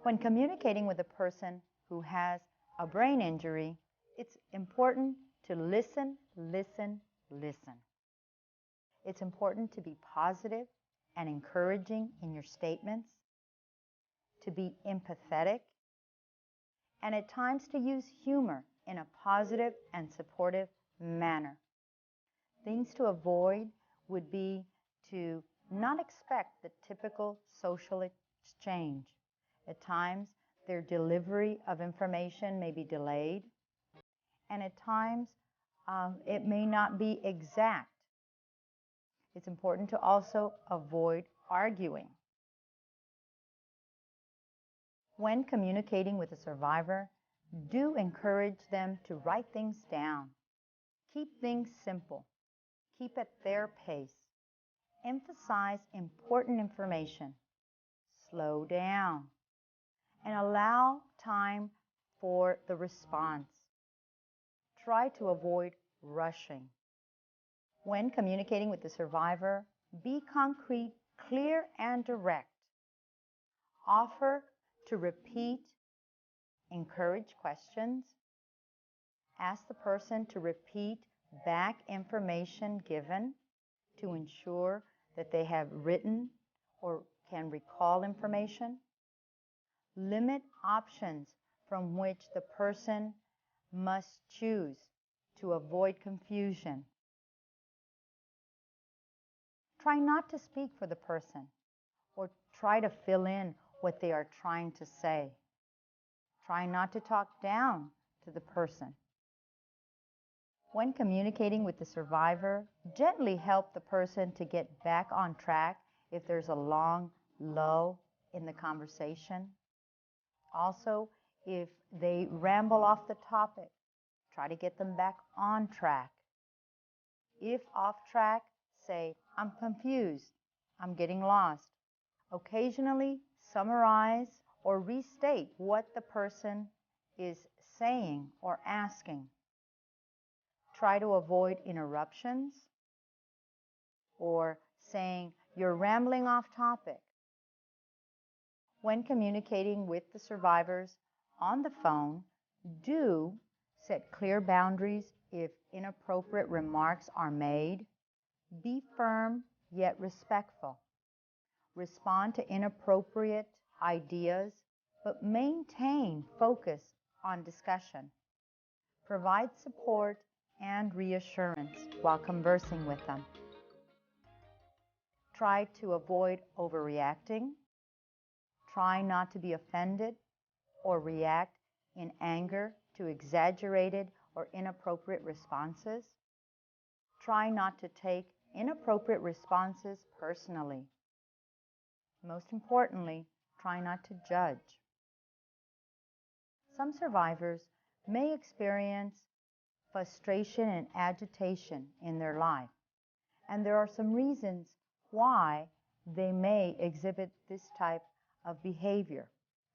When communicating with a person who has a brain injury, it's important to listen, listen, listen. It's important to be positive and encouraging in your statements, to be empathetic, and at times to use humor in a positive and supportive manner. Things to avoid would be to not expect the typical social exchange. At times, their delivery of information may be delayed, and at times, it may not be exact. It's important to also avoid arguing. When communicating with a survivor, do encourage them to write things down. Keep things simple. Keep at their pace. Emphasize important information. Slow down. And allow time for the response. Try to avoid rushing. When communicating with the survivor, be concrete, clear, and direct. Offer to repeat, encourage questions. Ask the person to repeat back information given to ensure that they have written or can recall information. Limit options from which the person must choose to avoid confusion. Try not to speak for the person or try to fill in what they are trying to say. Try not to talk down to the person. When communicating with the survivor, gently help the person to get back on track if there's a long lull in the conversation. Also, if they ramble off the topic, try to get them back on track. If off track, say, "I'm confused, I'm getting lost." Occasionally, summarize or restate what the person is saying or asking. Try to avoid interruptions or saying, "You're rambling off topic." When communicating with the survivors on the phone, do set clear boundaries if inappropriate remarks are made. Be firm yet respectful. Respond to inappropriate ideas, but maintain focus on discussion. Provide support and reassurance while conversing with them. Try to avoid overreacting. Try not to be offended or react in anger to exaggerated or inappropriate responses. Try not to take inappropriate responses personally. Most importantly, try not to judge. Some survivors may experience frustration and agitation in their life, and there are some reasons why they may exhibit this type of behavior.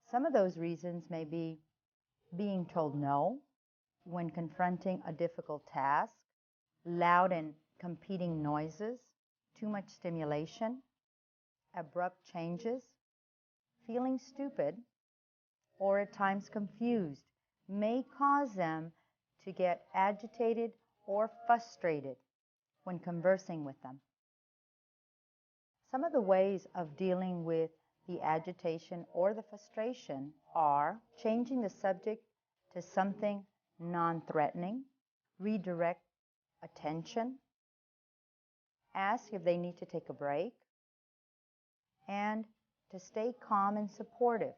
Some of those reasons may be being told no when confronting a difficult task, loud and competing noises, too much stimulation, abrupt changes, feeling stupid, or at times confused may cause them to get agitated or frustrated when conversing with them. Some of the ways of dealing with the agitation or the frustration are changing the subject to something non-threatening, redirect attention, ask if they need to take a break, and to stay calm and supportive